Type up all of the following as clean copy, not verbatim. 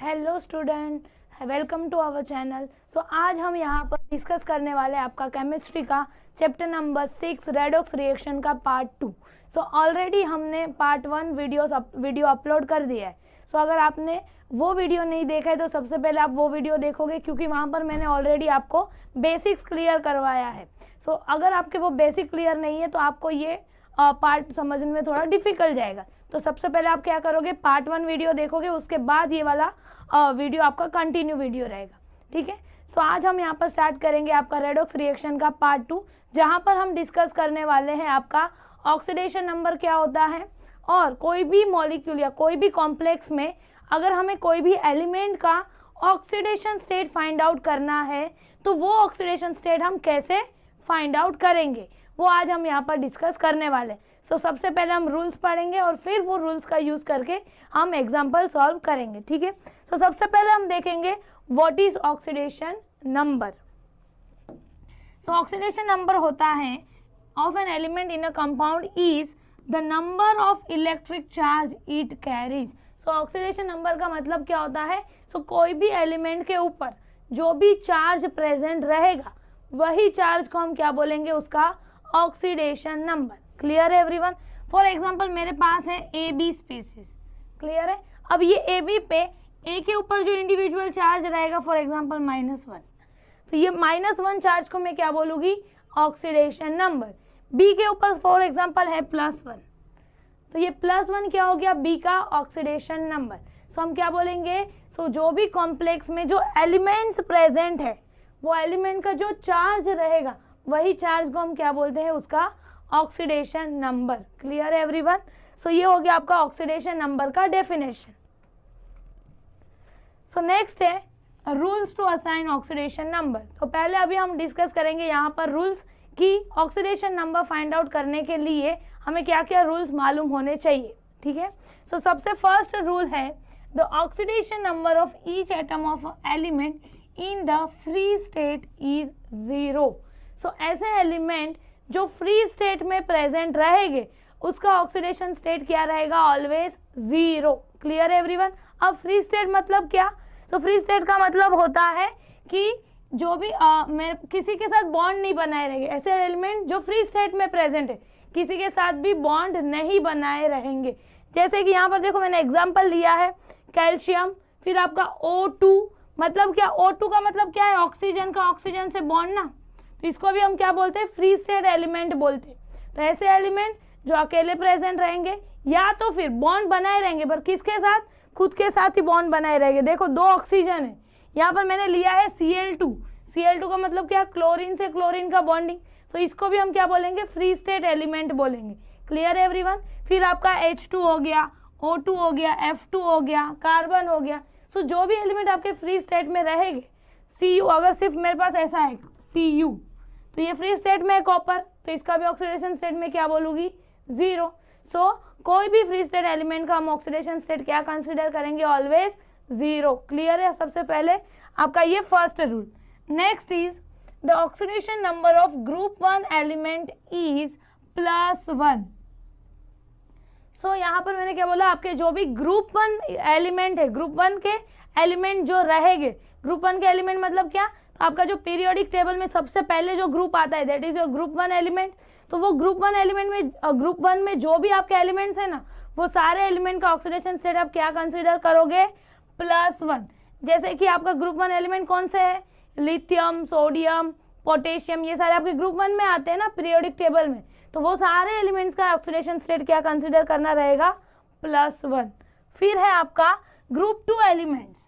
Hello student, welcome to our channel. So आज हम यहाँ पर डिस्कस करने वाले हैं आपका केमिस्ट्री का चैप्टर नंबर 6 रेडॉक्स रिएक्शन का पार्ट 2। सो ऑलरेडी हमने पार्ट 1 वीडियो अपलोड कर दिया है। सो अगर आपने वो वीडियो नहीं देखा है तो सबसे पहले आप वो वीडियो देखोगे, क्योंकि वहाँ पर मैंने ऑलरेडी आपको बेसिक्स क्लियर करवाया है। सो अगर आपके वो बेसिक क्लियर नहीं है तो आपको ये पार्ट समझने में थोड़ा डिफिकल्ट जाएगा। तो सबसे पहले आप क्या करोगे, पार्ट 1 वीडियो देखोगे, उसके बाद ये वाला वीडियो आपका कंटिन्यू वीडियो रहेगा, ठीक है। सो आज हम यहाँ पर स्टार्ट करेंगे आपका रेडॉक्स रिएक्शन का पार्ट 2, जहाँ पर हम डिस्कस करने वाले हैं आपका ऑक्सीडेशन नंबर क्या होता है, और कोई भी मॉलिक्यूल या कोई भी कॉम्प्लेक्स में अगर हमें कोई भी एलिमेंट का ऑक्सीडेशन स्टेट फाइंड आउट करना है तो वो ऑक्सीडेशन स्टेट हम कैसे फाइंड आउट करेंगे, वो आज हम यहाँ पर डिस्कस करने वाले हैं। सो सबसे पहले हम रूल्स पढ़ेंगे और फिर वो रूल्स का यूज़ करके हम एग्जाम्पल सॉल्व करेंगे, ठीक है। तो सबसे पहले हम देखेंगे what is oxidation number. So oxidation number होता है of an element in a compound is the number of electric charge it carries. So oxidation number का मतलब क्या होता है, सो कोई भी एलिमेंट के ऊपर जो भी चार्ज प्रेजेंट रहेगा वही चार्ज को हम क्या बोलेंगे, उसका ऑक्सीडेशन नंबर। क्लियर है एवरीवन। फॉर एग्जांपल मेरे पास है ए बी स्पीसीज, क्लियर है। अब ये ए बी पे ए के ऊपर जो इंडिविजुअल चार्ज रहेगा फॉर एग्जांपल -1, तो ये -1 चार्ज को मैं क्या बोलूँगी, ऑक्सीडेशन नंबर। बी के ऊपर फॉर एग्जांपल है +1, तो ये +1 क्या हो गया, बी का ऑक्सीडेशन नंबर। सो हम क्या बोलेंगे, सो जो भी कॉम्प्लेक्स में जो एलिमेंट्स प्रेजेंट है वो एलिमेंट का जो चार्ज रहेगा वही चार्ज को हम क्या बोलते हैं, उसका ऑक्सीडेशन नंबर। क्लियर है एवरीवन। सो ये हो गया आपका ऑक्सीडेशन नंबर का डेफिनेशन। सो नेक्स्ट है rules to assign oxidation number. तो पहले अभी हम डिस्कस करेंगे यहाँ पर रूल्स कि ऑक्सीडेशन नंबर फाइंड आउट करने के लिए हमें क्या क्या रूल्स मालूम होने चाहिए, ठीक है। सो सबसे फर्स्ट रूल है the oxidation number of each atom of element in the free state is 0। सो ऐसे एलिमेंट जो फ्री स्टेट में प्रेजेंट रहेंगे उसका ऑक्सीडेशन स्टेट क्या रहेगा, ऑलवेज 0। क्लियर है एवरीवन। अब फ्री स्टेट मतलब क्या, सो फ्री स्टेट का मतलब होता है कि जो भी किसी के साथ बॉन्ड नहीं बनाए रहेंगे, ऐसे एलिमेंट जो फ्री स्टेट में प्रेजेंट है किसी के साथ भी बॉन्ड नहीं बनाए रहेंगे। जैसे कि यहाँ पर देखो मैंने एग्जाम्पल लिया है कैल्शियम, फिर आपका O2, मतलब क्या, O2 का मतलब क्या है, ऑक्सीजन का ऑक्सीजन से बॉन्ड ना, तो इसको भी हम क्या बोलते हैं, फ्री स्टेट एलिमेंट बोलते हैं। तो ऐसे एलिमेंट जो अकेले प्रेजेंट रहेंगे या तो फिर बॉन्ड बनाए रहेंगे, पर किसके साथ, खुद के साथ ही बॉन्ड बनाए रहेंगे। देखो 2 ऑक्सीजन है, यहाँ पर मैंने लिया है Cl2 का मतलब क्या, क्लोरीन से क्लोरीन का बॉन्डिंग, तो इसको भी हम क्या बोलेंगे, फ्री स्टेट एलिमेंट बोलेंगे। क्लियर है एवरीवन। फिर आपका H2 हो गया, O2 हो गया, F2 हो गया, कार्बन हो गया। सो जो भी एलिमेंट आपके फ्री स्टेट में रहेंगे, Cu अगर सिर्फ मेरे पास ऐसा है Cu, तो ये फ्री स्टेट में है कॉपर, तो इसका भी ऑक्सीडेशन स्टेट में क्या बोलूँगी, 0। सो कोई भी फ्री स्टेट एलिमेंट का हम ऑक्सीडेशन स्टेट क्या कंसिडर करेंगे, ऑलवेज 0। क्लियर है। सबसे पहले आपका ये first rule. Next is the oxidation number of group 1 element is +1। So यहाँ पर मैंने क्या बोला, आपके जो भी ग्रुप 1 एलिमेंट है, ग्रुप 1 के एलिमेंट जो रहेंगे, ग्रुप 1 के एलिमेंट मतलब क्या, तो आपका जो पीरियोडिक टेबल में सबसे पहले जो ग्रुप आता है that is your group 1 element. तो वो ग्रुप 1 एलिमेंट में, ग्रुप 1 में जो भी आपके एलिमेंट्स है ना, वो सारे एलिमेंट का ऑक्सीडेशन स्टेट आप क्या कंसीडर करोगे, +1। जैसे कि आपका ग्रुप 1 एलिमेंट कौन से है, लिथियम, सोडियम, पोटेशियम, ये सारे आपके ग्रुप 1 में आते हैं ना पीरियोडिक टेबल में, तो वो सारे एलिमेंट्स का ऑक्सीडेशन स्टेट क्या कंसीडर करना रहेगा, +1। फिर है आपका ग्रुप 2 एलिमेंट्स।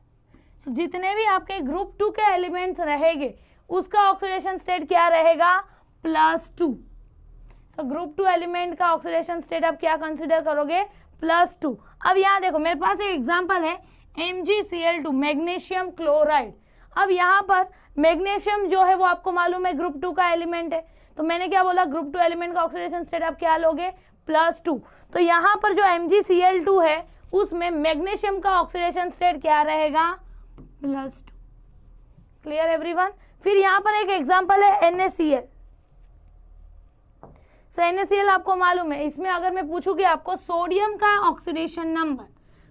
तो जितने भी आपके ग्रुप 2 के एलिमेंट्स रहेंगे उसका ऑक्सीडेशन स्टेट क्या रहेगा, +2। सो ग्रुप 2 एलिमेंट का ऑक्सीडेशन स्टेट आप क्या कंसीडर करोगे, +2। अब यहाँ देखो मेरे पास एक एग्जांपल है MgCl2, मैग्नीशियम क्लोराइड। अब यहाँ पर मैग्नीशियम जो है वो आपको मालूम है ग्रुप 2 का एलिमेंट है, तो मैंने क्या बोला, ग्रुप 2 एलिमेंट का ऑक्सीडेशन स्टेट आप क्या लोगे, +2। तो यहाँ पर जो MgCl2 है उसमें मैग्नीशियम का ऑक्सीडेशन स्टेट क्या रहेगा, +2। Clear everyone. फिर यहाँ पर एक एग्जांपल है NaCl। सो NaCl आपको मालूम है, इसमें अगर मैं पूछूं कि आपको सोडियम का ऑक्सीडेशन नंबर,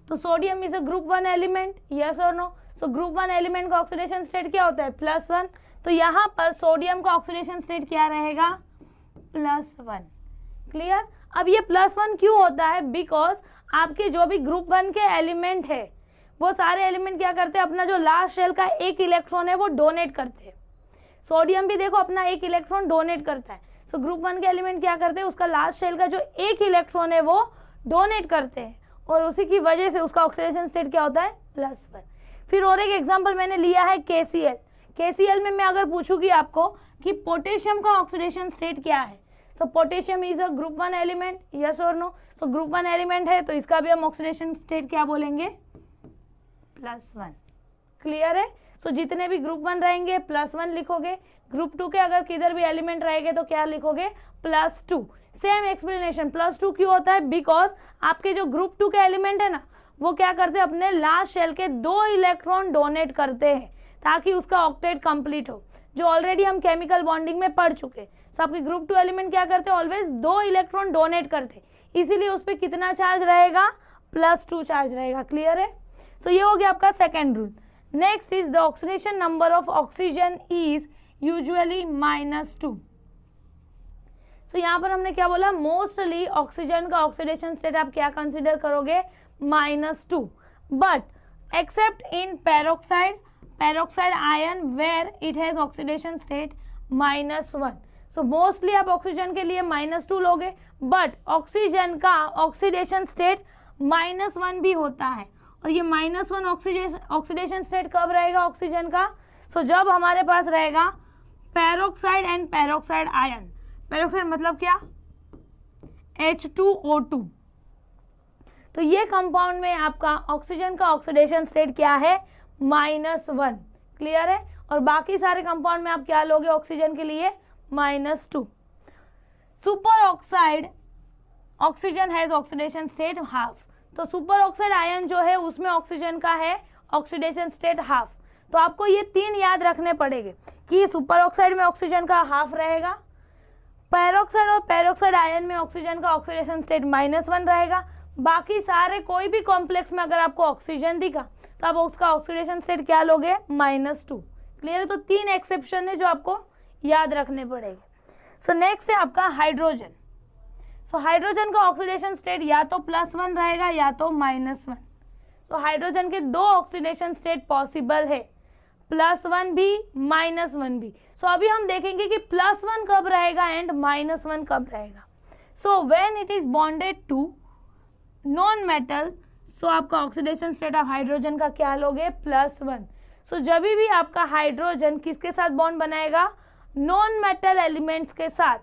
तो sodium is a group 1 element, yes और नो? सो ग्रुप 1 एलिमेंट का ऑक्सीडेशन स्टेट क्या होता है? +1। तो यहाँ पर सोडियम का ऑक्सीडेशन स्टेट क्या रहेगा? +1। क्लियर? अब ये +1 क्यों होता है? बिकॉज आपके जो भी ग्रुप 1 के एलिमेंट है वो सारे एलिमेंट क्या करते हैं? अपना जो लास्ट शेल का एक इलेक्ट्रॉन है वो डोनेट करते हैं। सोडियम भी देखो अपना एक इलेक्ट्रॉन डोनेट करता है। सो ग्रुप 1 के एलिमेंट क्या करते हैं? उसका लास्ट शेल का जो एक इलेक्ट्रॉन है वो डोनेट करते हैं और उसी की वजह से उसका ऑक्सीडेशन स्टेट क्या होता है? +1। फिर और एक एग्जांपल मैंने लिया है KCl। KCl में मैं अगर पूछूंगी आपको कि पोटेशियम का ऑक्सीडेशन स्टेट क्या है, so potassium is a group 1 element, yes और नो? सो ग्रुप 1 एलिमेंट है तो इसका भी हम ऑक्सीडेशन स्टेट क्या बोलेंगे? +1। क्लियर है? सो जितने भी ग्रुप 1 रहेंगे +1 लिखोगे, ग्रुप 2 के अगर किधर भी एलिमेंट रहेंगे तो क्या लिखोगे? +2। सेम एक्सप्लेनेशन, +2 क्यों होता है? बिकॉज आपके जो ग्रुप 2 के एलिमेंट है ना वो क्या करते हैं? अपने लास्ट शेल के 2 इलेक्ट्रॉन डोनेट करते हैं ताकि उसका ऑक्टेट कंप्लीट हो, जो ऑलरेडी हम केमिकल बॉन्डिंग में पढ़ चुके। तो आपके ग्रुप 2 एलिमेंट क्या करते हैं? ऑलवेज 2 इलेक्ट्रॉन डोनेट करते, इसीलिए उस पर कितना चार्ज रहेगा? +2 चार्ज रहेगा। क्लियर है? सो ये हो गया आपका second rule. Next is the oxidation number of oxygen is usually -2। So यहाँ पर हमने क्या बोला? मोस्टली ऑक्सीजन का ऑक्सीडेशन स्टेट आप क्या कंसिडर करोगे? -2, but except in peroxide ion where it has oxidation state -1। So mostly आप ऑक्सीजन के लिए -2 लोगे, बट ऑक्सीजन का ऑक्सीडेशन स्टेट -1 भी होता है। और ये -1 ऑक्सीडेशन स्टेट कब रहेगा ऑक्सीजन का? सो जब हमारे पास रहेगा peroxide and peroxide ion. Peroxide मतलब क्या? H2O2। तो ये कंपाउंड में आपका ऑक्सीजन का ऑक्सीडेशन स्टेट क्या है? -1। क्लियर है? और बाकी सारे कंपाउंड में आप क्या लोगे ऑक्सीजन के लिए? -2। Super oxide oxygen has oxidation state half. तो सुपर ऑक्साइड आयन जो है उसमें ऑक्सीजन का है ऑक्सीडेशन स्टेट हाफ। तो आपको ये 3 याद रखने पड़ेंगे कि सुपर ऑक्साइड में ऑक्सीजन का हाफ रहेगा, पेरोक्साइड और पेरोक्साइड आयन में ऑक्सीजन का ऑक्सीडेशन स्टेट -1 रहेगा। बाकी सारे कोई भी कॉम्प्लेक्स में अगर आपको ऑक्सीजन दिखा तो आप उसका ऑक्सीडेशन स्टेट क्या लोगे? -2। क्लियर है? तो 3 एक्सेप्शन है जो आपको याद रखने पड़ेंगे। सो नेक्स्ट है आपका हाइड्रोजन। सो हाइड्रोजन का ऑक्सीडेशन स्टेट या तो +1 रहेगा या तो -1। तो हाइड्रोजन के 2 ऑक्सीडेशन स्टेट पॉसिबल है, +1 भी -1 भी। सो अभी हम देखेंगे कि +1 कब रहेगा एंड -1 कब रहेगा। So when it is bonded to non metal, so आपका ऑक्सीडेशन स्टेट ऑफ हाइड्रोजन का क्या लोगे? +1। सो जब भी आपका हाइड्रोजन किसके साथ बॉन्ड बनाएगा? नॉन मेटल एलिमेंट्स के साथ,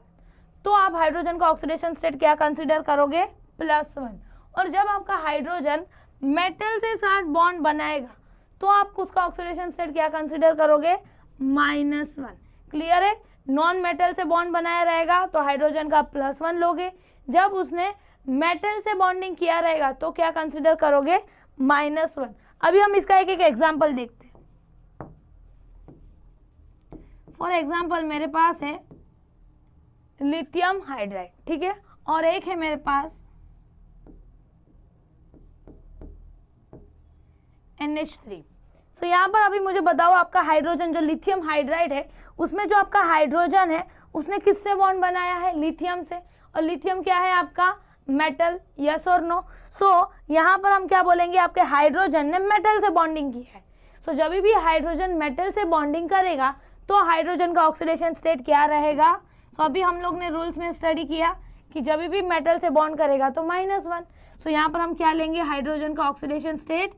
तो आप हाइड्रोजन का ऑक्सीडेशन स्टेट क्या कंसीडर करोगे? +1। और जब आपका हाइड्रोजन मेटल से साथ बॉन्ड बनाएगा तो आप उसका ऑक्सीडेशन स्टेट क्या कंसीडर करोगे? -1। क्लियर है? नॉन मेटल से बॉन्ड बनाया रहेगा तो हाइड्रोजन का +1 लोगे, जब उसने मेटल से बॉन्डिंग किया रहेगा तो क्या कंसीडर करोगे? -1। अभी हम इसका एक एक एग्जाम्पल देखते हैं। फॉर एग्जाम्पल मेरे पास है लिथियम हाइड्राइड, ठीक है, और एक है मेरे पास NH3। सो यहाँ पर अभी मुझे बताओ आपका हाइड्रोजन जो लिथियम हाइड्राइड है उसमें जो आपका हाइड्रोजन है उसने किससे बॉन्ड बनाया है? लिथियम से। और लिथियम क्या है आपका? मेटल, यस और नो? सो यहाँ पर हम क्या बोलेंगे? आपके हाइड्रोजन ने मेटल से बॉन्डिंग की है। सो जब भी हाइड्रोजन मेटल से बॉन्डिंग करेगा तो हाइड्रोजन का ऑक्सीडेशन स्टेट क्या रहेगा? सो अभी हम लोग ने रूल्स में स्टडी किया कि जब भी मेटल से बॉन्ड करेगा तो -1। सो यहाँ पर हम क्या लेंगे? हाइड्रोजन का ऑक्सीडेशन स्टेट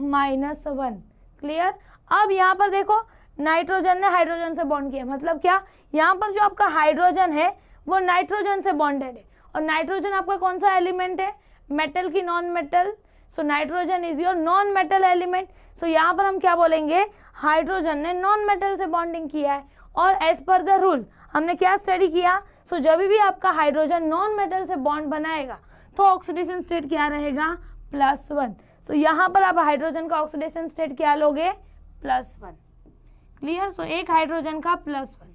-1। क्लियर? अब यहाँ पर देखो नाइट्रोजन ने हाइड्रोजन से बॉन्ड किया, मतलब क्या? यहाँ पर जो आपका हाइड्रोजन है वो नाइट्रोजन से बॉन्डेड है, और नाइट्रोजन आपका कौन सा एलिमेंट है? मेटल की non metal. So nitrogen is your non metal element. So यहाँ पर हम क्या बोलेंगे? हाइड्रोजन ने नॉन मेटल से बॉन्डिंग किया है, और एज पर द रूल हमने क्या स्टडी किया? सो जब भी आपका हाइड्रोजन नॉन मेटल से बॉन्ड बनाएगा तो ऑक्सीडेशन स्टेट क्या रहेगा? +1। सो यहाँ पर आप हाइड्रोजन का ऑक्सीडेशन स्टेट क्या लोगे? +1। क्लियर? सो एक हाइड्रोजन का +1,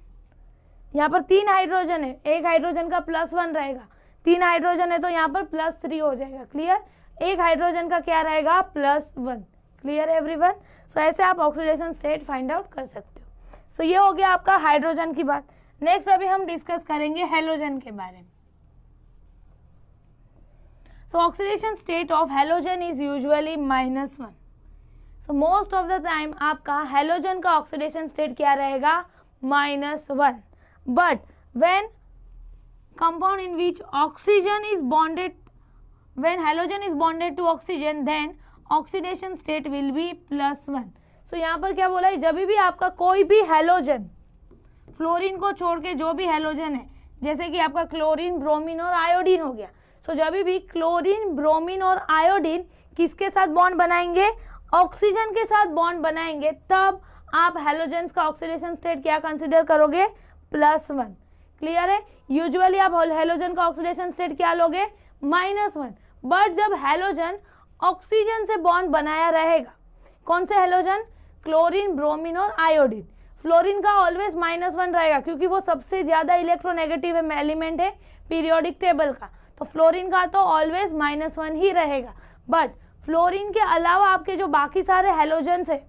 यहाँ पर 3 हाइड्रोजन है, एक हाइड्रोजन का +1 रहेगा, 3 हाइड्रोजन है तो यहाँ पर +3 हो जाएगा। क्लियर? एक हाइड्रोजन का क्या रहेगा +1। Clear everyone? सो ऐसे आप ऑक्सीडेशन स्टेट फाइंड आउट कर सकते हो। सो ये हो गया आपका हाइड्रोजन की बात। नेक्स्ट अभी हम डिस्कस करेंगे हेलोजन के बारे में। सो oxidation state of halogen is usually -1। So most of the time आपका हेलोजन का ऑक्सीडेशन स्टेट क्या रहेगा -1। But when compound in which oxygen is bonded, when halogen is bonded to oxygen, then oxidation state will be +1। so यहाँ पर क्या बोला है, जब भी आपका कोई भी हेलोजन, फ्लोरीन को छोड़ के जो भी हेलोजन है, जैसे कि आपका क्लोरीन, ब्रोमीन और आयोडीन हो गया, सो जब भी क्लोरीन, ब्रोमीन और आयोडीन किसके साथ बॉन्ड बनाएंगे, ऑक्सीजन के साथ बॉन्ड बनाएंगे, तब आप हेलोजेंस का ऑक्सीडेशन स्टेट क्या कंसिडर करोगे +1। क्लियर है? यूजुअली आप हेलोजन का ऑक्सीडेशन स्टेट क्या लोगे -1। बट जब हेलोजन ऑक्सीजन से बॉन्ड बनाया रहेगा, कौन से हेलोजन, क्लोरीन, ब्रोमीन और आयोडीन, फ्लोरीन का ऑलवेज -1 रहेगा क्योंकि वो सबसे ज्यादा इलेक्ट्रोनेगेटिव एलिमेंट है पीरियोडिक टेबल का, तो फ्लोरीन का तो ऑलवेज -1 ही रहेगा। बट फ्लोरीन के अलावा आपके जो बाकी सारे हेलोजन है,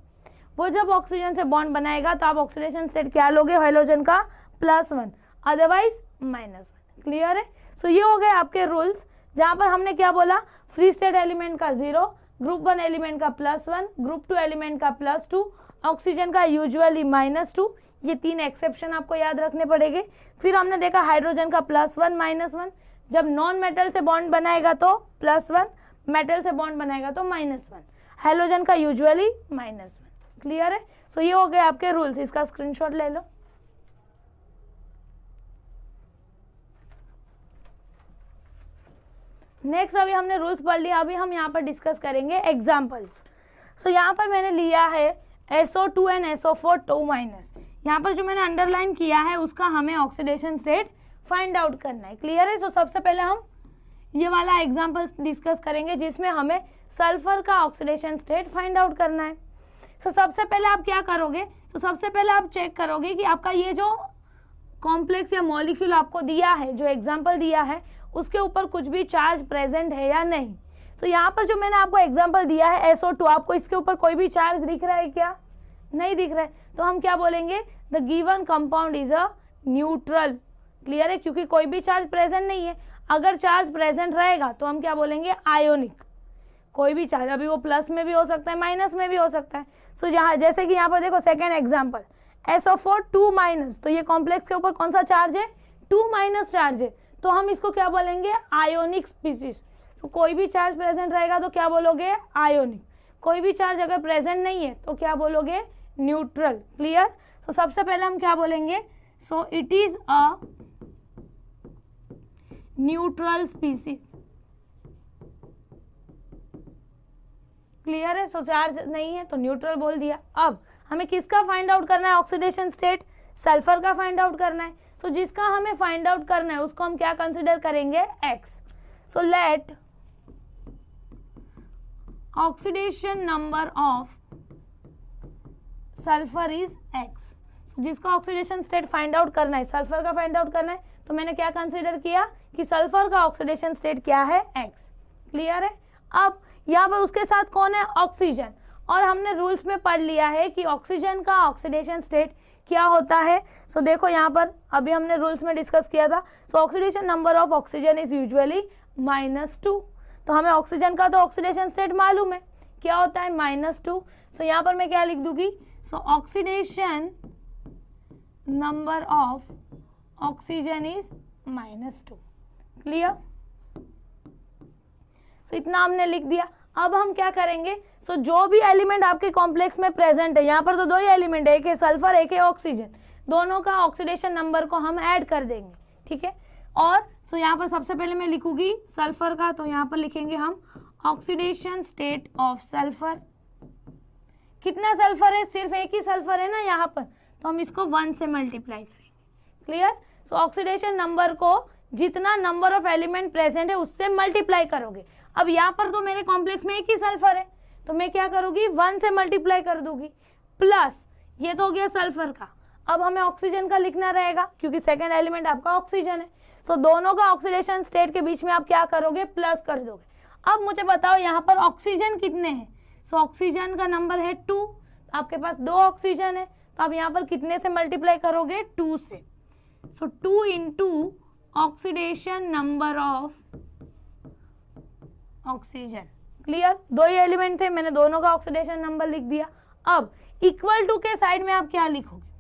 वो जब ऑक्सीजन से बॉन्ड बनाएगा तो आप ऑक्सीडेशन स्टेट क्या लोगे हेलोजन का +1, अदरवाइज -1। क्लियर है? सो ये हो गए आपके रूल्स, जहां पर हमने क्या बोला, फ्री स्टेट एलिमेंट का 0, ग्रुप 1 एलिमेंट का +1, ग्रुप 2 एलिमेंट का +2, ऑक्सीजन का यूजुअली -2। ये 3 एक्सेप्शन आपको याद रखने पड़ेंगे। फिर हमने देखा हाइड्रोजन का +1 -1, जब नॉन मेटल से बॉन्ड बनाएगा तो +1, मेटल से बॉन्ड बनाएगा तो -1, हेलोजन का यूजुअली -1। क्लियर है? सो ये हो गए आपके रूल्स, इसका स्क्रीनशॉट ले लो। नेक्स्ट अभी हमने रूल्स पढ़ लिया, अभी हम यहाँ पर डिस्कस करेंगे एग्जाम्पल्स। सो यहाँ पर मैंने लिया है SO2 एंड SO4 2-। यहाँ पर जो मैंने अंडरलाइन किया है उसका हमें ऑक्सीडेशन स्टेट फाइंड आउट करना है। क्लियर है? सो सबसे पहले हम ये वाला एग्जाम्पल डिस्कस करेंगे जिसमें हमें सल्फर का ऑक्सीडेशन स्टेट फाइंड आउट करना है। सो सबसे पहले आप क्या करोगे, सो सबसे पहले आप चेक करोगे कि आपका ये जो कॉम्प्लेक्स या मॉलिक्यूल आपको दिया है, जो एग्जाम्पल दिया है, उसके ऊपर कुछ भी चार्ज प्रेजेंट है या नहीं। तो यहाँ पर जो मैंने आपको एग्जांपल दिया है SO2, आपको इसके ऊपर कोई भी चार्ज दिख रहा है क्या, नहीं दिख रहा है, तो हम क्या बोलेंगे, the given compound is a neutral. Clear है? क्योंकि कोई भी चार्ज प्रेजेंट नहीं है। अगर चार्ज प्रेजेंट रहेगा तो हम क्या बोलेंगे, आयोनिक। कोई भी चार्ज, अभी वो प्लस में भी हो सकता है, माइनस में भी हो सकता है। सो जहाँ जैसे कि यहाँ पर देखो सेकेंड एग्जाम्पल SO4 2-, तो ये कॉम्प्लेक्स के ऊपर कौन सा चार्ज है, 2- चार्ज है, तो हम इसको क्या बोलेंगे, आयोनिक स्पीसीज। तो कोई भी चार्ज प्रेजेंट रहेगा तो क्या बोलोगे, आयोनिक। कोई भी चार्ज अगर प्रेजेंट नहीं है तो क्या बोलोगे, न्यूट्रल। क्लियर? तो सबसे पहले हम क्या बोलेंगे, so it is a neutral species. Clear है? सो चार्ज नहीं है तो न्यूट्रल बोल दिया। अब हमें किसका फाइंड आउट करना है ऑक्सीडेशन स्टेट, सल्फर का फाइंड आउट करना है। तो जिसका हमें फाइंड आउट करना है उसको हम क्या कंसिडर करेंगे, X। So let oxidation number of sulphur is X। जिसका ऑक्सीडेशन स्टेट फाइंड आउट करना है, सल्फर का फाइंड आउट करना है, तो मैंने क्या कंसिडर किया कि सल्फर का ऑक्सीडेशन स्टेट क्या है, X। क्लियर है? अब यहाँ पर उसके साथ कौन है, ऑक्सीजन। और हमने रूल्स में पढ़ लिया है कि ऑक्सीजन का ऑक्सीडेशन स्टेट क्या होता है। सो देखो यहाँ पर अभी हमने रूल्स में डिस्कस किया था। सो oxidation number of oxygen is usually -2। तो हमें ऑक्सीजन का तो ऑक्सीडेशन स्टेट मालूम है, क्या होता है, -2। सो यहाँ पर मैं क्या लिख दूंगी, so oxidation number of oxygen is -2। Clear? So इतना हमने लिख दिया। अब हम क्या करेंगे, सो जो भी एलिमेंट आपके कॉम्प्लेक्स में प्रेजेंट है, यहाँ पर तो 2 ही एलिमेंट है, एक है सल्फर एक है ऑक्सीजन, दोनों का ऑक्सीडेशन नंबर को हम ऐड कर देंगे। ठीक है? और सो यहाँ पर सबसे पहले मैं लिखूंगी सल्फर का, तो यहाँ पर लिखेंगे हम ऑक्सीडेशन स्टेट ऑफ सल्फर। कितना सल्फर है, सिर्फ एक ही सल्फर है ना यहाँ पर, तो हम इसको 1 से मल्टीप्लाई करेंगे। क्लियर? सो ऑक्सीडेशन नंबर को जितना नंबर ऑफ एलिमेंट प्रेजेंट है उससे मल्टीप्लाई करोगे। अब यहाँ पर तो मेरे कॉम्प्लेक्स में एक ही सल्फर है, तो मैं क्या करूंगी, 1 से मल्टीप्लाई कर दूंगी, प्लस ये तो हो गया सल्फर का। अब हमें ऑक्सीजन का लिखना रहेगा क्योंकि सेकेंड एलिमेंट आपका ऑक्सीजन है। सो दोनों का ऑक्सीडेशन स्टेट के बीच में आप क्या करोगे, प्लस कर दोगे। अब मुझे बताओ यहाँ पर ऑक्सीजन कितने हैं। सो ऑक्सीजन का नंबर है 2, आपके पास 2 ऑक्सीजन है, तो आप यहाँ पर कितने से मल्टीप्लाई करोगे, 2 से। सो 2 into oxidation number of oxygen. Clear, 2 he element थे, मैंने दोनों का ऑक्सीडेशन नंबर लिख दिया। अब इक्वल टू के साइड में आप क्या लिखोगे।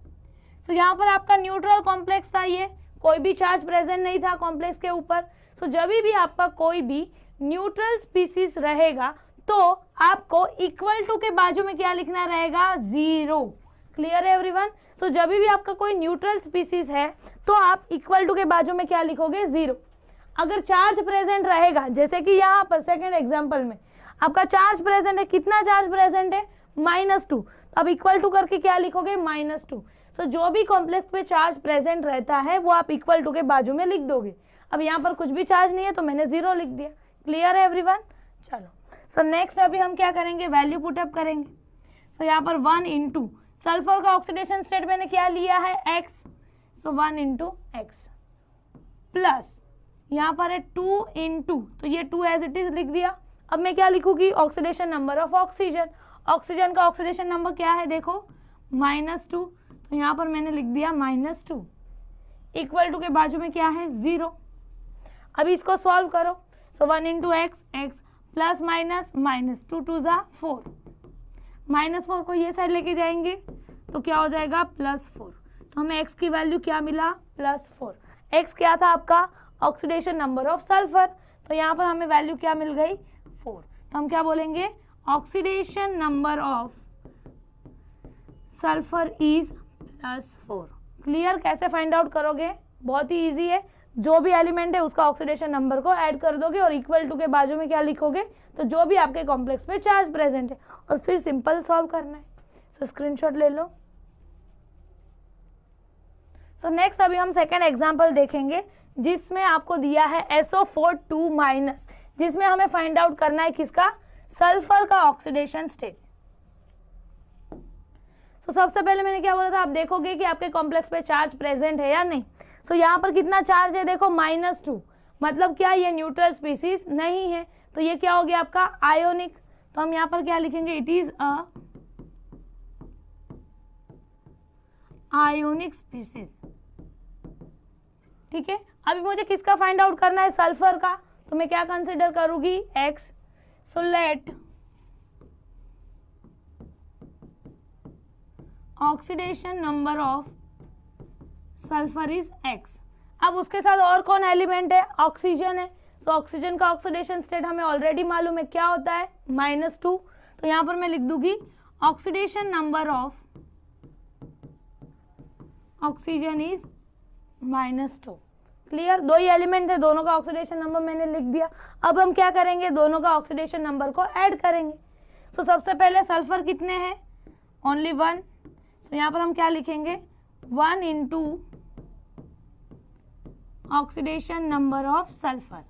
सो यहाँ पर आपका न्यूट्रल कॉम्प्लेक्स था, ये कोई भी चार्ज प्रेजेंट नहीं था कॉम्प्लेक्स के ऊपर। सो जब भी आपका कोई भी न्यूट्रल स्पीसीज रहेगा तो आपको इक्वल टू के बाजू में क्या लिखना रहेगा, 0। क्लियर है एवरीवन। सो जब भी आपका कोई न्यूट्रल स्पीसीज है तो आप इक्वल टू के बाजू में क्या लिखोगे, 0। अगर चार्ज प्रेजेंट रहेगा, जैसे कि यहाँ पर सेकेंड एग्जाम्पल में आपका चार्ज प्रेजेंट है, कितना चार्ज प्रेजेंट है, -2, अब इक्वल टू करके क्या लिखोगे, -2। सो जो भी कॉम्प्लेक्स पे चार्ज प्रेजेंट रहता है वो आप इक्वल टू के बाजू में लिख दोगे। अब यहाँ पर कुछ भी चार्ज नहीं है तो मैंने 0 लिख दिया। क्लियर है एवरीवन। चलो सो नेक्स्ट अभी हम क्या करेंगे, वैल्यू पुटअप करेंगे। सो यहाँ पर 1 इंटू सल्फर का ऑक्सीडेशन स्टेट मैंने क्या लिया है, x। सो 1 इंटू एक्स प्लस यहाँ पर है 2 इंटू, तो ये 2 एज इट इज लिख दिया। अब मैं क्या लिखूंगी, oxidation number of oxygen. Oxygen का ऑक्सीडेशन नंबर क्या है, देखो -2, तो यहाँ पर मैंने लिख दिया -2। इक्वल टू के बाजू में क्या है, 0। अभी इसको सॉल्व करो। सो 1 into x, x plus minus minus 2 2 ज़ा 4, -4 को ये साइड लेके जाएंगे तो क्या हो जाएगा, +4। तो हमें x की वैल्यू क्या मिला, +4। x क्या था आपका, ऑक्सीडेशन नंबर ऑफ सल्फर, तो यहाँ पर हमें वैल्यू क्या मिल गई, 4। तो हम क्या बोलेंगे, oxidation number of sulphur is +4। Clear, कैसे फाइंड आउट करोगे, बहुत ही इजी है। जो भी एलिमेंट है उसका ऑक्सीडेशन नंबर को ऐड कर दोगे और इक्वल टू के बाजू में क्या लिखोगे, तो जो भी आपके कॉम्प्लेक्स पे चार्ज प्रेजेंट है, और फिर सिंपल सॉल्व करना है। सो स्क्रीनशॉट ले लो। सो नेक्स्ट अभी हम सेकेंड एग्जांपल देखेंगे जिसमें आपको दिया है SO4 2-, जिसमें हमें फाइंड आउट करना है किसका, सल्फर का ऑक्सीडेशन स्टेट। तो सबसे पहले मैंने क्या बोला था, आप देखोगे कि आपके कॉम्प्लेक्स पे चार्ज प्रेजेंट है या नहीं। सो यहाँ पर कितना चार्ज है, देखो -2, मतलब क्या, ये न्यूट्रल स्पीसीज नहीं है, तो ये क्या हो गया आपका आयोनिक। तो हम यहाँ पर क्या लिखेंगे, it is a ionic species. ठीक है, अभी मुझे किसका फाइंड आउट करना है, सल्फर का, तो मैं क्या कंसिडर करूंगी, x। So let oxidation number of sulphur is x। अब उसके साथ और कौन एलिमेंट है, ऑक्सीजन है। सो ऑक्सीजन का ऑक्सीडेशन स्टेट हमें ऑलरेडी मालूम है, क्या होता है, -2। तो यहाँ पर मैं लिख दूंगी oxidation number of oxygen is -2। Clear, 2 he element है, दोनों का ऑक्सीडेशन नंबर मैंने लिख दिया। अब हम क्या करेंगे, दोनों का ऑक्सीडेशन नंबर को ऐड करेंगे। सो सबसे पहले सल्फर कितने हैं, ओनली 1। तो यहाँ पर हम क्या लिखेंगे, 1 into oxidation number of sulphur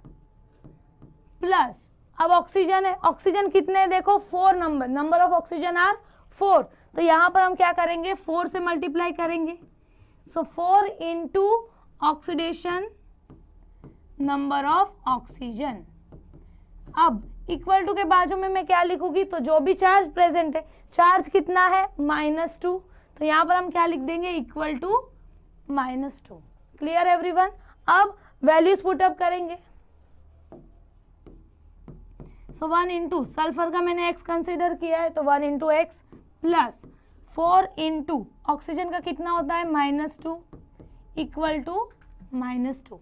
plus, अब ऑक्सीजन है, ऑक्सीजन कितने, देखो 4 नंबर ऑफ ऑक्सीजन आर 4। तो यहाँ पर हम क्या करेंगे, 4 से मल्टीप्लाई करेंगे। सो 4 into oxidation number of oxygen. अब इक्वल टू के बाजू में मैं क्या लिखूंगी, तो जो भी चार्ज प्रेजेंट है, चार्ज कितना है, -2, तो यहाँ पर हम क्या लिख देंगे, इक्वल टू -2। Clear everyone. अब वैल्यूज पुटअप करेंगे। सो 1 इंटू सल्फर का मैंने x कंसिडर किया है, तो 1 into x plus 4 into oxygen का कितना होता है, -2 equal to -2।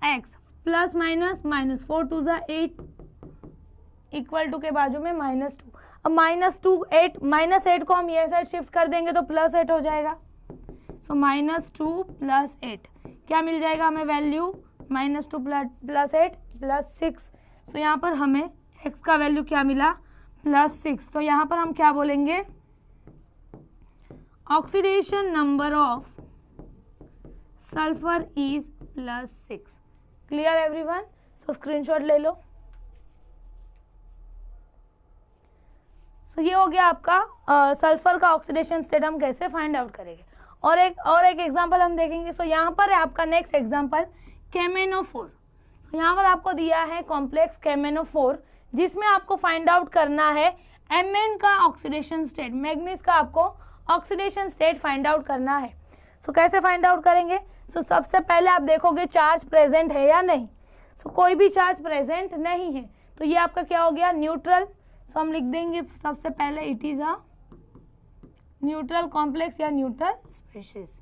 X plus minus minus 4 2 ज़ा 8 इक्वल टू के बाजू में -2। अब -2 8, -8 को हम ये साइड शिफ्ट कर देंगे तो +8 हो जाएगा। सो -2 + 8 क्या मिल जाएगा हमें वैल्यू, -2 + 8 + 6। सो यहाँ पर हमें x का वैल्यू क्या मिला, +6। तो यहाँ पर हम क्या बोलेंगे, oxidation number of sulphur is +6। Clear everyone. So screenshot ले लो। सो ये हो गया आपका सल्फर का ऑक्सीडेशन स्टेट हम कैसे फाइंड आउट करेंगे। और एक एग्जांपल हम देखेंगे। सो यहाँ पर है आपका नेक्स्ट एग्जांपल KMnO4। तो यहाँ पर आपको दिया है कॉम्प्लेक्स KMnO4, जिसमें आपको फाइंड आउट करना है Mn का ऑक्सीडेशन स्टेट, मैग्नीज का आपको ऑक्सीडेशन स्टेट फाइंड आउट करना है। सो कैसे फाइंड आउट करेंगे? सो सबसे पहले आप देखोगे चार्ज प्रेजेंट है या नहीं। सो कोई भी चार्ज प्रेजेंट नहीं है, तो ये आपका क्या हो गया? न्यूट्रल। सो हम लिख देंगे सबसे पहले it is a neutral complex या न्यूट्रल स्पीशीज।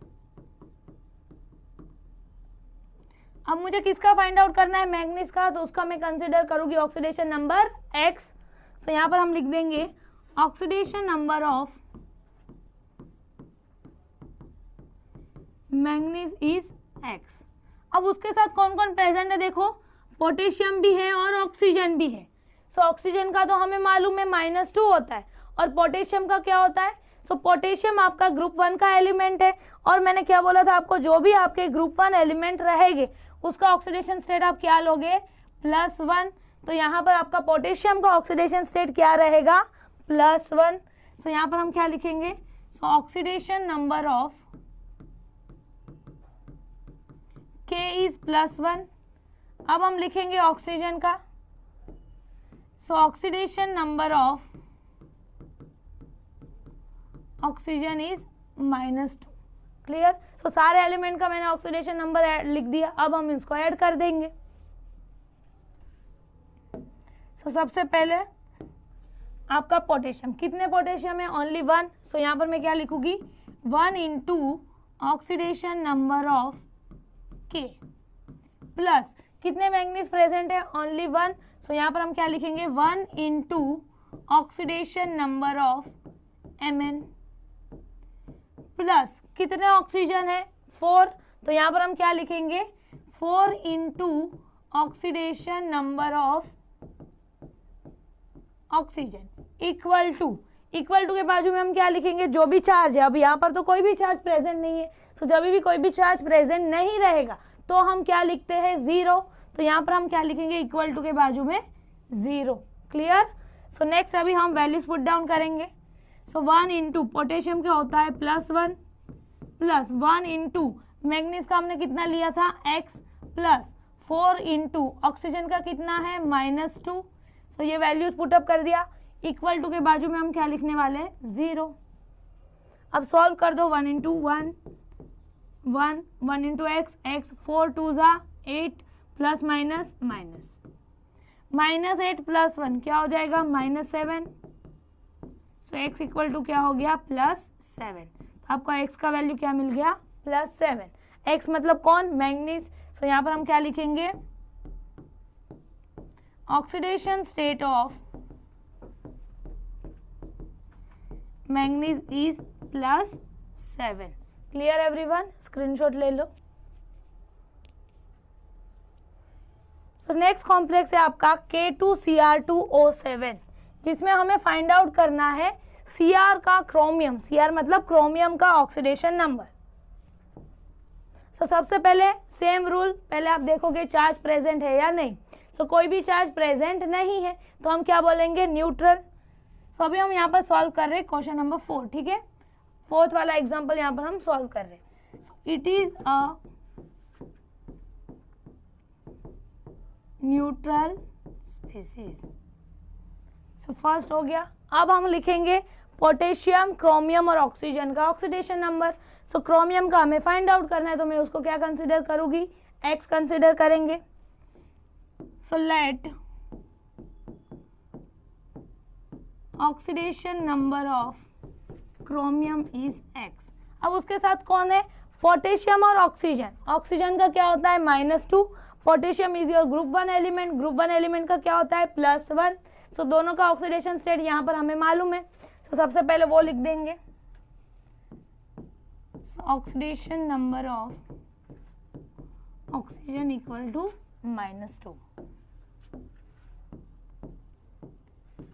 अब मुझे किसका फाइंड आउट करना है? मैग्नीज का, तो उसका मैं कंसिडर करूंगी ऑक्सीडेशन नंबर X। सो यहाँ पर हम लिख देंगे oxidation number of manganese is X। अब उसके साथ कौन कौन प्रेजेंट है देखो, पोटेशियम भी है और ऑक्सीजन भी है। सो ऑक्सीजन का तो हमें मालूम है -2 होता है, और पोटेशियम का क्या होता है? सो पोटेशियम आपका ग्रुप 1 का एलिमेंट है, और मैंने क्या बोला था आपको, जो भी आपके ग्रुप 1 एलिमेंट रहेंगे उसका ऑक्सीडेशन स्टेट आप क्या लोगे? +1। तो यहाँ पर आपका पोटेशियम का ऑक्सीडेशन स्टेट क्या रहेगा? +1। सो यहाँ पर हम क्या लिखेंगे? सो oxidation number of K is +1। अब हम लिखेंगे ऑक्सीजन का, सो oxidation number of oxygen is -2। Clear? तो सारे एलिमेंट का मैंने ऑक्सीडेशन नंबर लिख दिया, अब हम इसको ऐड कर देंगे। सो सबसे पहले आपका पोटेशियम, कितने पोटेशियम है? ओनली 1। सो यहाँ पर मैं क्या लिखूंगी? 1 into oxidation number of K plus कितने मैग्नीज प्रेजेंट है? ओनली 1। सो यहाँ पर हम क्या लिखेंगे? 1 into oxidation number of Mn plus कितने ऑक्सीजन है? 4। तो यहाँ पर हम क्या लिखेंगे? 4 into oxidation number of oxygen equal to के बाजू में हम क्या लिखेंगे? जो भी चार्ज है। अब यहाँ पर तो कोई भी चार्ज प्रेजेंट नहीं है, तो जब भी कोई भी चार्ज प्रेजेंट नहीं रहेगा तो हम क्या लिखते हैं? 0। तो यहाँ पर हम क्या लिखेंगे? इक्वल टू के बाजू में 0। क्लियर? सो नेक्स्ट अभी हम वैल्यूज पुट डाउन करेंगे। सो 1 इंटू पोटेशियम क्या होता है? +1 प्लस 1 इंटू मैग्नीज का हमने कितना लिया था? X प्लस 4 इंटू ऑक्सीजन का कितना है? -2। तो ये वैल्यूज पुटअप कर दिया, इक्वल टू के बाजू में हम क्या लिखने वाले हैं? 0। अब सॉल्व कर दो। 1 इंटू 1 1 1 इंटू X 4 2 ज़ा 8 प्लस माइनस माइनस -8 प्लस 1 क्या हो जाएगा? -7। सो X इक्वल टू क्या हो गया? +7। तो आपका X का वैल्यू क्या मिल गया? +7। X मतलब कौन? मैग्नीज। सो यहाँ पर हम क्या लिखेंगे? Oxidation state of manganese is +7। Clear everyone? Screenshot ले लो। सो नेक्स्ट कॉम्प्लेक्स है आपका K2Cr2O7, जिसमें हमें फाइंड आउट करना है Cr का क्रोमियम, Cr मतलब क्रोमियम का ऑक्सीडेशन नंबर। सो सबसे पहले सेम रूल, पहले आप देखोगे चार्ज प्रेजेंट है या नहीं। सो कोई भी चार्ज प्रेजेंट नहीं है तो हम क्या बोलेंगे? न्यूट्रल। सो अभी हम यहाँ पर सॉल्व कर रहे हैं क्वेश्चन नंबर 4, ठीक है? 4th वाला एग्जाम्पल यहाँ पर हम सॉल्व कर रहे हैं। It is a neutral species. So first हो गया। अब हम लिखेंगे पोटेशियम, क्रोमियम और ऑक्सीजन का ऑक्सीडेशन नंबर। सो क्रोमियम का हमें फाइंड आउट करना है, तो मैं उसको क्या कंसिडर करूंगी? X कंसिडर करेंगे। So let oxidation number of chromium is X। अब उसके साथ कौन है? पोटेशियम और ऑक्सीजन। ऑक्सीजन का क्या होता है? -2। Potassium is your group 1 element. Group 1 element का क्या होता है? +1। सो दोनों का ऑक्सीडेशन स्टेट यहाँ पर हमें मालूम है। सो सबसे पहले वो लिख देंगे, oxidation number of oxygen equal to -2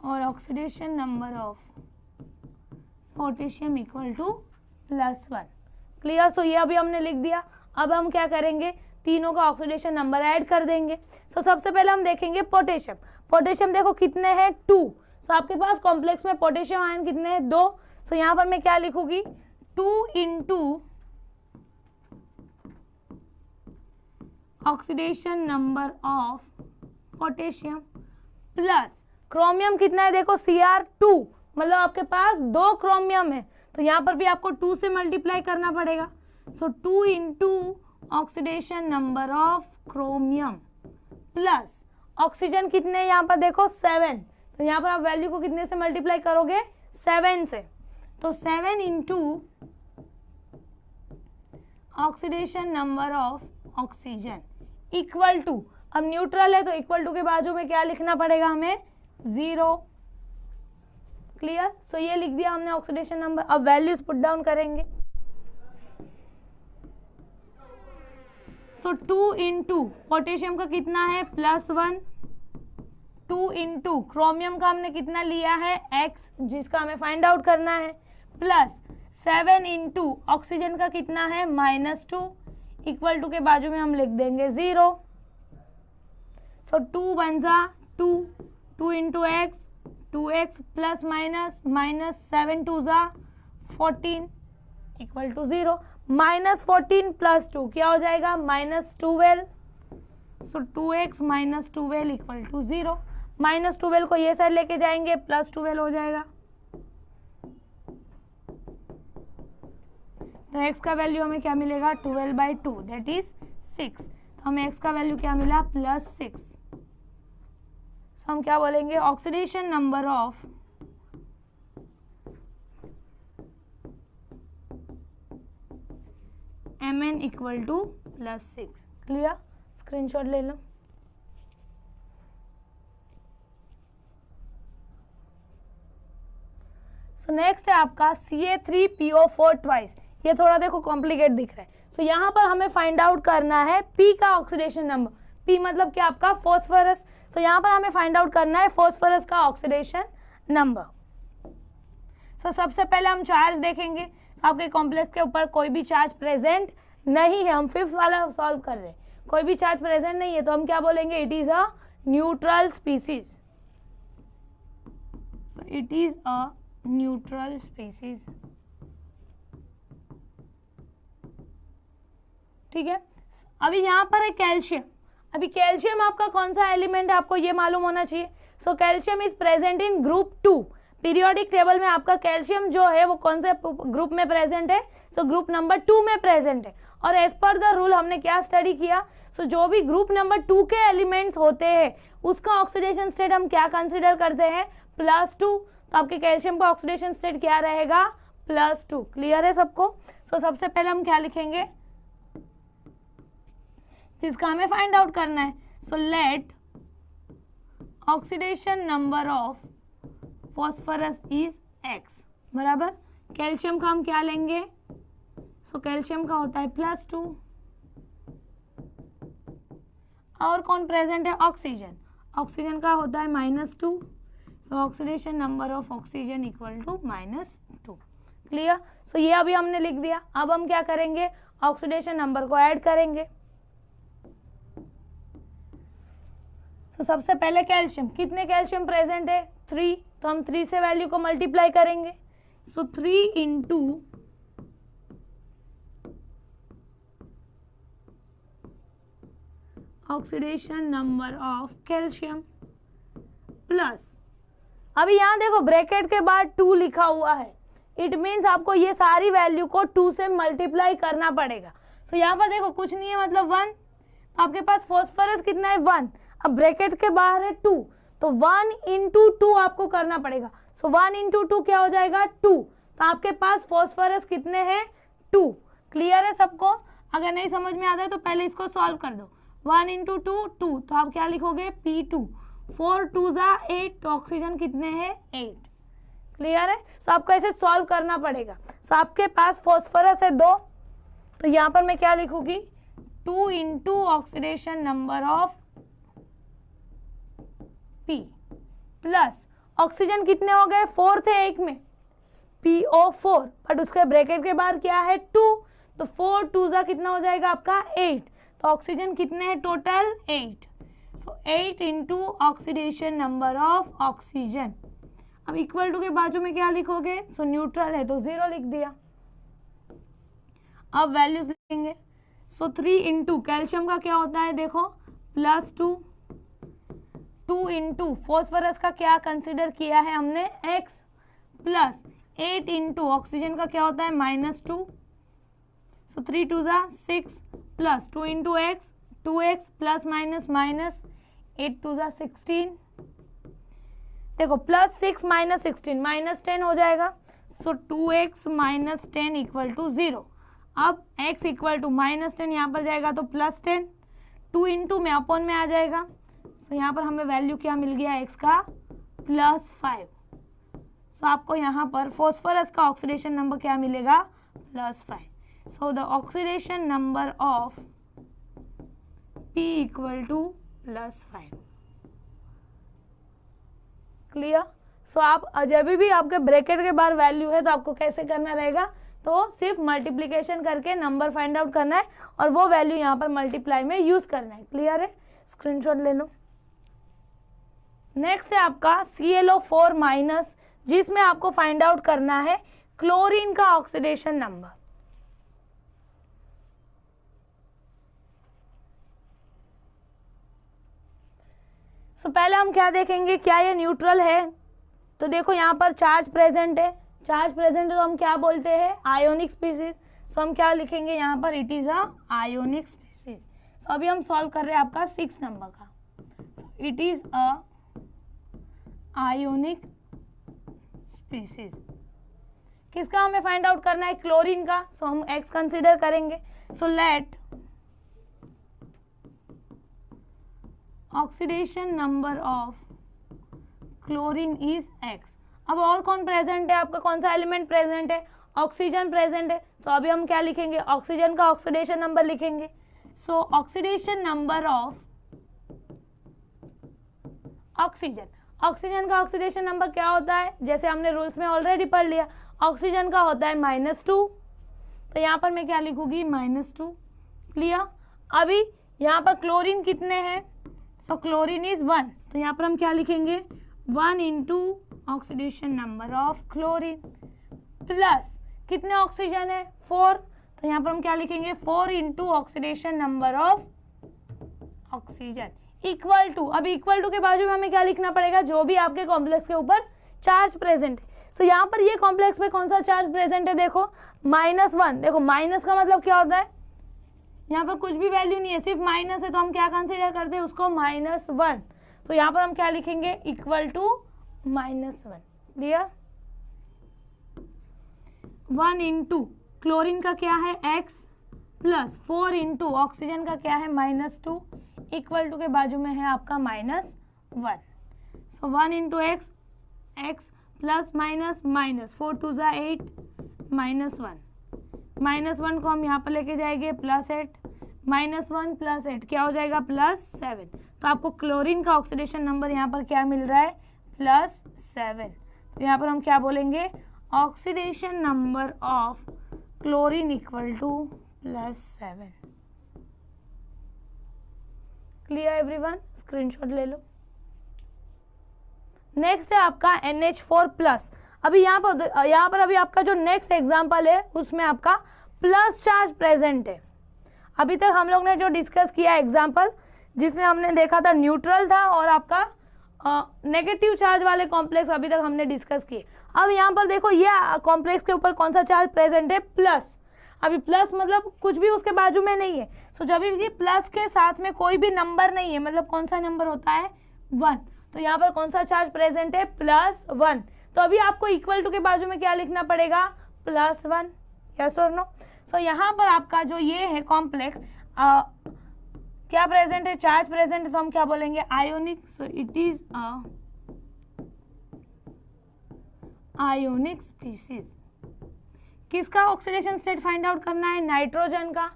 और oxidation number of potassium equal to +1। Clear? So ये अभी हमने लिख दिया। अब हम क्या करेंगे? तीनों का ऑक्सीडेशन नंबर ऐड कर देंगे। सो सबसे पहले हम देखेंगे पोटेशियम। पोटेशियम देखो कितने हैं? 2। सो आपके पास कॉम्प्लेक्स में पोटेशियम आयन कितने हैं? 2। सो यहाँ पर मैं क्या लिखूंगी? 2 into oxidation number of potassium plus chromium कितना है देखो Cr2, मतलब आपके पास 2 क्रोमियम है तो यहाँ पर भी आपको 2 से मल्टीप्लाई करना पड़ेगा। सो 2 into oxidation number of chromium plus oxygen कितने यहाँ पर देखो 7, तो यहाँ पर आप वैल्यू को कितने से मल्टीप्लाई करोगे 7 से, तो 7 into oxidation number of oxygen equal to, अब न्यूट्रल है तो इक्वल टू के बाजू में क्या लिखना पड़ेगा हमें 0। क्लियर? सो ये लिख दिया हमने ऑक्सीडेशन नंबर। अब वैल्यूज पुट डाउन करेंगे। सो 2 इंटू पोटेशियम का कितना है +1, 2 इंटू क्रोमियम का हमने कितना लिया है x, जिसका हमें फाइंड आउट करना है, प्लस 7 इंटू ऑक्सीजन का कितना है -2, इक्वल टू के बाजू में हम लिख देंगे 0। सो 2 बन जा 2 into x 2x plus minus 7 2 जा 14 इक्वल टू 0, -14 प्लस 2 क्या हो जाएगा -12। सो 2x माइनस 12 इक्वल टू 0, -12 को ये साइड लेके जाएंगे +12 हो जाएगा। तो x का वैल्यू हमें क्या मिलेगा 12/2 दैट इज 6, तो हमें x का वैल्यू क्या मिला +6। तो हम क्या बोलेंगे oxidation number of Mn equal to +6। Clear? Screenshot ले लो। सो नेक्स्ट है आपका Ca3PO4 ट्वाइस। ये थोड़ा देखो कॉम्प्लिकेट दिख रहा है। सो यहाँ पर हमें फाइंड आउट करना है P का ऑक्सीडेशन नंबर। P मतलब क्या आपका फॉस्फोरस। सो यहाँ पर हमें फाइंड आउट करना है फॉस्फोरस का ऑक्सीडेशन नंबर। सो सबसे पहले हम चार्ज देखेंगे। आपके कॉम्प्लेक्स के ऊपर कोई भी चार्ज प्रेजेंट नहीं है, हम 5th वाला सॉल्व कर रहे हैं, कोई भी चार्ज प्रेजेंट नहीं है, तो हम क्या बोलेंगे it is a neutral species. So it is a neutral species. ठीक है, अभी यहाँ पर है कैल्शियम। अभी कैल्शियम आपका कौन सा एलिमेंट है आपको ये मालूम होना चाहिए। So calcium is present in group 2। Periodic table में आपका कैल्शियम जो है वो कौन से ग्रुप में प्रेजेंट है, सो ग्रुप नंबर 2 में प्रेजेंट है। और एज पर द रूल हमने क्या स्टडी किया, सो जो भी ग्रुप नंबर 2 के एलिमेंट्स होते हैं उसका ऑक्सीडेशन स्टेट हम क्या कंसीडर करते हैं +2। तो आपके कैल्शियम का ऑक्सीडेशन स्टेट क्या रहेगा +2। क्लियर है सबको? सो सबसे पहले हम क्या लिखेंगे जिसका हमें फाइंड आउट करना है। So let oxidation number of phosphorus is x बराबर कैल्शियम का हम क्या लेंगे, सो कैल्शियम का होता है +2 और कौन प्रेजेंट है ऑक्सीजन, ऑक्सीजन का होता है -2। So oxidation number of oxygen equal to -2। Clear? So ये अभी हमने लिख दिया। अब हम क्या करेंगे ऑक्सीडेशन नंबर को ऐड करेंगे। तो सबसे पहले कैल्शियम, कितने कैल्शियम प्रेजेंट है 3, तो हम 3 से वैल्यू को मल्टीप्लाई करेंगे। सो 3 into oxidation number of calcium plus, अभी यहाँ देखो ब्रैकेट के बाद 2 लिखा हुआ है, इट मीन्स आपको ये सारी वैल्यू को 2 से मल्टीप्लाई करना पड़ेगा। सो यहाँ पर देखो कुछ नहीं है मतलब 1, तो आपके पास फॉस्फोरस कितना है 1, अब ब्रैकेट के बाहर है 2, तो 1 इंटू 2 आपको करना पड़ेगा। सो 1 इंटू 2 क्या हो जाएगा 2, तो आपके पास फॉस्फोरस कितने हैं 2। क्लियर है सबको? अगर नहीं समझ में आता है तो पहले इसको सॉल्व कर दो। 1 इंटू 2 2, तो आप क्या लिखोगे P2, 4 2 जा 8, तो ऑक्सीजन कितने हैं 8। क्लियर है? तो आपको ऐसे सॉल्व करना पड़ेगा। सो आपके पास फॉस्फोरस है 2, तो यहाँ पर मैं क्या लिखूंगी 2 into oxidation number of P plus oxygen कितने हो गए 4 थे एक में PO4, बट उसके ब्रैकेट के बाहर क्या है 2, तो 4 2 जा कितना हो जाएगा आपका 8, तो ऑक्सीजन कितने हैं total 8। So 8 into oxidation number of oxygen. अब इक्वल टू के बाजू में क्या लिखोगे, सो न्यूट्रल है तो 0 लिख दिया। अब वैल्यूज लिखेंगे। सो 3 इंटू कैल्शियम का क्या होता है देखो +2, 2 इंटू फॉस्फोरस का क्या कंसिडर किया है हमने x, प्लस 8 इंटू ऑक्सीजन का क्या होता है -2, सो 3 2 ज़ा 6 plus 2 into x 2x plus minus minus 8 2 ज़ा 16, देखो +6 - 16 -10 हो जाएगा, सो 2x - 10 = 0। अब x = -10 यहाँ पर जाएगा तो +10, 2 इंटू में अपॉन में आ जाएगा, सो यहाँ पर हमें वैल्यू क्या मिल गया x का +5। सो आपको यहाँ पर फॉस्फोरस का ऑक्सीडेशन नंबर क्या मिलेगा +5। So the oxidation number of P = +5। Clear. So आप जब भी आपके ब्रैकेट के बाहर वैल्यू है तो आपको कैसे करना रहेगा, तो सिर्फ मल्टीप्लिकेशन करके नंबर फाइंड आउट करना है और वो वैल्यू यहाँ पर मल्टीप्लाई में यूज करना है। क्लियर है, स्क्रीनशॉट ले लो। नेक्स्ट है आपका ClO4- जिसमें आपको फाइंड आउट करना है क्लोरीन का ऑक्सीडेशन नंबर। तो पहले हम क्या देखेंगे, क्या ये न्यूट्रल है, तो देखो यहाँ पर चार्ज प्रेजेंट है, चार्ज प्रेजेंट है तो हम क्या बोलते हैं आयोनिक स्पीसीज। सो हम क्या लिखेंगे यहाँ पर, it is a ionic species. So अभी हम सॉल्व कर रहे हैं आपका 6 नंबर का। It is a ionic species. किसका हमें फाइंड आउट करना है, क्लोरीन का। सो हम x कंसिडर करेंगे। So let oxidation number of chlorine is x। अब और कौन प्रेजेंट है, आपका कौन सा एलिमेंट प्रेजेंट है, ऑक्सीजन प्रेजेंट है, तो अभी हम क्या लिखेंगे, ऑक्सीजन का ऑक्सीडेशन नंबर लिखेंगे। सो oxidation number of oxygen, oxygen का ऑक्सीडेशन नंबर क्या होता है, जैसे हमने रूल्स में ऑलरेडी पढ़ लिया, ऑक्सीजन का होता है -2, तो यहाँ पर मैं क्या लिखूंगी -2। क्लियर। अभी यहाँ पर क्लोरीन कितने हैं, सो क्लोरीन इज 1, तो यहाँ पर हम क्या लिखेंगे 1 into oxidation number of chlorine, plus कितने ऑक्सीजन है 4, तो यहाँ पर हम क्या लिखेंगे 4 into oxidation number of oxygen equal to, अब इक्वल टू के बाजू में हमें क्या लिखना पड़ेगा, जो भी आपके कॉम्प्लेक्स के ऊपर चार्ज प्रेजेंट है। सो यहाँ पर ये कॉम्प्लेक्स पे कौन सा चार्ज प्रेजेंट है, देखो -1, देखो माइनस का मतलब क्या होता है, यहाँ पर कुछ भी वैल्यू नहीं है, सिर्फ माइनस है, तो हम क्या कंसीडर करते हैं उसको -1, तो यहाँ पर हम क्या लिखेंगे equal to -1। Clear. 1 into chlorine का क्या है x, प्लस 4 इंटू ऑक्सीजन का क्या है -2, इक्वल टू के बाजू में है आपका -1। So 1 into x, x plus minus minus 4 2 ज़ा 8 -1, -1 को हम यहाँ पर लेके जाएंगे +8, -1 + 8 क्या हो जाएगा +7। तो आपको क्लोरीन का ऑक्सीडेशन नंबर यहाँ पर क्या मिल रहा है +7। तो यहाँ पर हम क्या बोलेंगे, oxidation number of chlorine equal to +7। Clear everyone, screenshot ले लो। नेक्स्ट है आपका NH4+। अभी यहाँ पर अभी आपका जो नेक्स्ट एग्जाम्पल है उसमें आपका प्लस चार्ज प्रेजेंट है। अभी तक हम लोग ने जो डिस्कस किया एग्जाम्पल, जिसमें हमने देखा था न्यूट्रल था और आपका नेगेटिव चार्ज वाले कॉम्प्लेक्स अभी तक हमने डिस्कस किए। अब यहाँ पर देखो ये कॉम्प्लेक्स के ऊपर कौन सा चार्ज प्रेजेंट है, प्लस। अभी प्लस मतलब कुछ भी उसके बाजू में नहीं है, तो जब भी प्लस के साथ में कोई भी नंबर नहीं है, मतलब कौन सा नंबर होता है 1, तो यहाँ पर कौन सा चार्ज प्रेजेंट है +1। तो अभी आपको इक्वल टू के बाजू में क्या लिखना पड़ेगा +1, यस और नो। सो यहाँ पर आपका जो ये है कॉम्प्लेक्स क्या प्रेजेंट है, चार्ज प्रेजेंट है, तो हम क्या बोलेंगे ionic. So it is ionic species. किसका ऑक्सीडेशन स्टेट फाइंड आउट करना है, नाइट्रोजन का।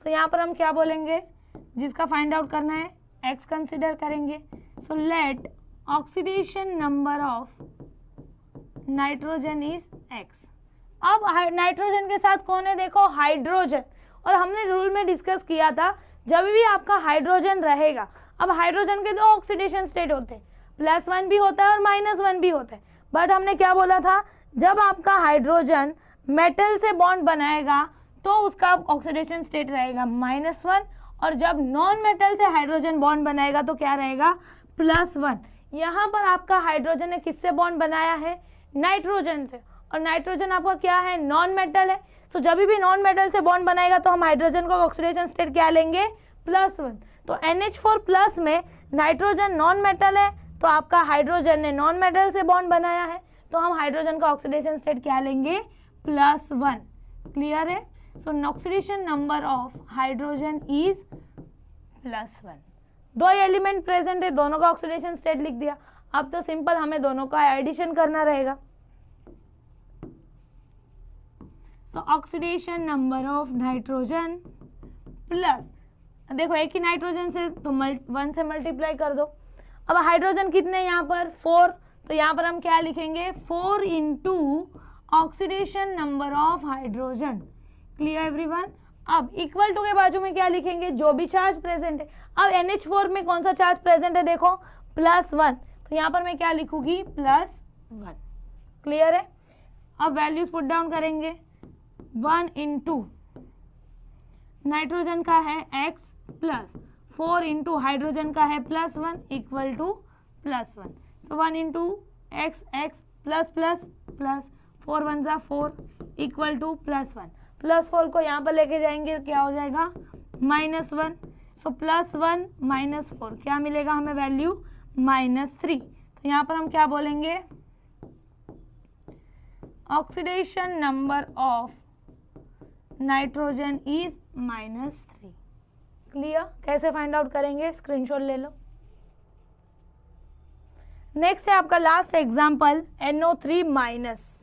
सो यहाँ पर हम क्या बोलेंगे, जिसका फाइंड आउट करना है x कंसिडर करेंगे। So let oxidation number of nitrogen is x। अब नाइट्रोजन के साथ कौन है, देखो हाइड्रोजन, और हमने रूल में डिस्कस किया था जब भी आपका हाइड्रोजन रहेगा, अब हाइड्रोजन के दो ऑक्सीडेशन स्टेट होते हैं, +1 भी होता है और -1 भी होता है, बट हमने क्या बोला था, जब आपका हाइड्रोजन मेटल से बॉन्ड बनाएगा तो तो उसका ऑक्सीडेशन स्टेट रहेगा -1, और जब नॉन मेटल से हाइड्रोजन बॉन्ड बनाएगा तो क्या रहेगा, +1। यहाँ पर आपका हाइड्रोजन ने किससे बॉन्ड बनाया है, नाइट्रोजन से, और नाइट्रोजन आपका क्या है, नॉन मेटल है। सो जब भी नॉन मेटल से बॉन्ड बनाएगा तो हम हाइड्रोजन का ऑक्सीडेशन स्टेट क्या लेंगे, +1। तो NH4+ में नाइट्रोजन नॉन मेटल है, तो आपका हाइड्रोजन ने नॉन मेटल से बॉन्ड बनाया है, तो हम हाइड्रोजन का ऑक्सीडेशन स्टेट क्या लेंगे, +1। क्लियर है। सो oxidation number of hydrogen is +1। दो एलिमेंट प्रेजेंट है, दोनों का ऑक्सीडेशन स्टेट लिख दिया। अब तो सिंपल हमें दोनों का एडिशन करना रहेगा। सो oxidation number of nitrogen plus, देखो एक ही नाइट्रोजन से तो 1 से मल्टीप्लाई कर दो। अब हाइड्रोजन कितने यहाँ पर 4, तो यहाँ पर हम क्या लिखेंगे, 4 into oxidation number of hydrogen. Clear everyone. अब इक्वल टू के बाजू में क्या लिखेंगे, जो भी चार्ज प्रेजेंट है। अब NH4 में कौन सा चार्ज प्रेजेंट है, देखो +1, तो यहाँ पर मैं क्या लिखूंगी, +1। क्लियर है। अब वैल्यूज पुट डाउन करेंगे। 1 इंटू नाइट्रोजन का है x प्लस 4 इंटू हाइड्रोजन का है +1 equal to +1। So 1 into x plus plus plus 4 1 जा 4 इक्वल टू +1। +4 को यहाँ पर लेके जाएंगे, क्या हो जाएगा, -1। सो +1 -4 क्या मिलेगा हमें वैल्यू, -3। तो यहाँ पर हम क्या बोलेंगे, oxidation number of nitrogen is -3। Clear. कैसे फाइंड आउट करेंगे, स्क्रीनशॉट ले लो। नेक्स्ट है आपका लास्ट एग्जांपल NO3-।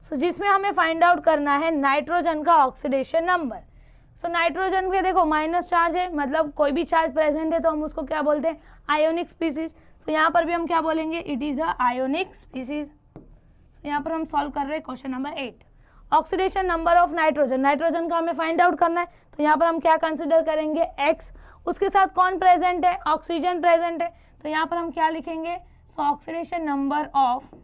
सो जिसमें हमें फाइंड आउट करना है नाइट्रोजन का ऑक्सीडेशन नंबर। सो नाइट्रोजन के देखो माइनस चार्ज है, मतलब कोई भी चार्ज प्रेजेंट है तो हम उसको क्या बोलते हैं, आयोनिक स्पीसीज। सो यहाँ पर भी हम क्या बोलेंगे, it is a ionic species. So यहाँ पर हम सॉल्व कर रहे हैं question number 8। Oxidation number of nitrogen, nitrogen का हमें फाइंड आउट करना है, तो यहाँ पर हम क्या कंसिडर करेंगे, x। उसके साथ कौन प्रेजेंट है, ऑक्सीजन प्रेजेंट है, तो यहाँ पर हम क्या लिखेंगे, सो oxidation number of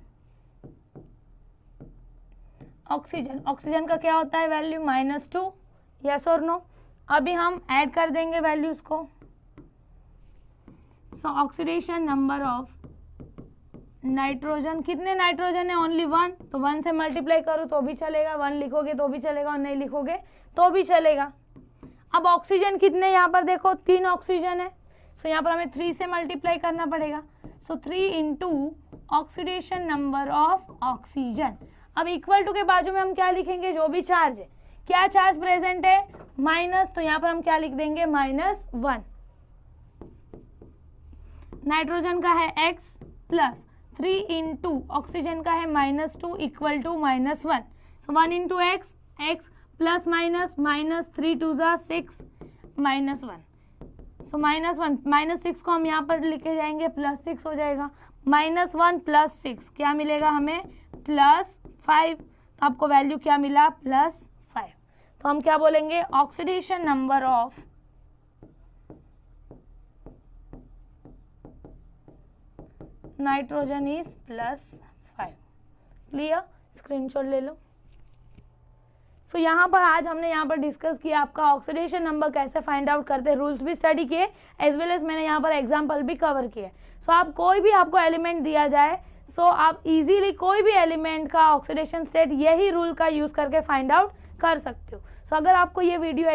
oxygen, oxygen का क्या होता है वैल्यू, -2। यस और नो। अभी हम ऐड कर देंगे वैल्यूज को। सो ऑक्सीडेशन नंबर ऑफ नाइट्रोजन, कितने नाइट्रोजन है, ओनली 1, तो 1 से मल्टीप्लाई करो तो भी चलेगा, 1 लिखोगे तो भी चलेगा और नहीं लिखोगे तो भी चलेगा। अब ऑक्सीजन कितने, यहाँ पर देखो 3 ऑक्सीजन है, सो यहाँ पर हमें 3 से मल्टीप्लाई करना पड़ेगा। सो 3 into oxidation number of oxygen. अब इक्वल टू के बाजू में हम क्या लिखेंगे, जो भी चार्ज है, क्या चार्ज प्रेजेंट है, माइनस, तो यहाँ पर हम क्या लिख देंगे, -1। नाइट्रोजन का है x प्लस 3 इंटू ऑक्सीजन का है -2 equal to -1। So 1 into x plus minus 3 2 6 -1। So -1 -6 को हम यहाँ पर लिखे जाएंगे, +6 हो जाएगा। -1 + 6 क्या मिलेगा हमें, +5। तो आपको वैल्यू क्या मिला, +5। तो हम क्या बोलेंगे, oxidation number of nitrogen is +5। Clear. Screenshot ले लो। सो यहाँ पर आज हमने यहाँ पर डिस्कस किया आपका ऑक्सीडेशन नंबर कैसे फाइंड आउट करते हैं, रूल्स भी स्टडी किए, एज वेल एज मैंने यहाँ पर एग्जांपल भी कवर किए। सो आप कोई भी आपको एलिमेंट दिया जाए, सो आप इजीली कोई भी एलिमेंट का ऑक्सीडेशन स्टेट यही रूल का यूज करके फाइंड आउट कर सकते हो। सो अगर आपको ये वीडियो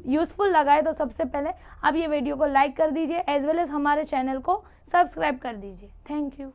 यूजफुल लगा है तो सबसे पहले आप ये वीडियो को लाइक कर दीजिए, एज वेल एज हमारे चैनल को सब्सक्राइब कर दीजिए। Thank you.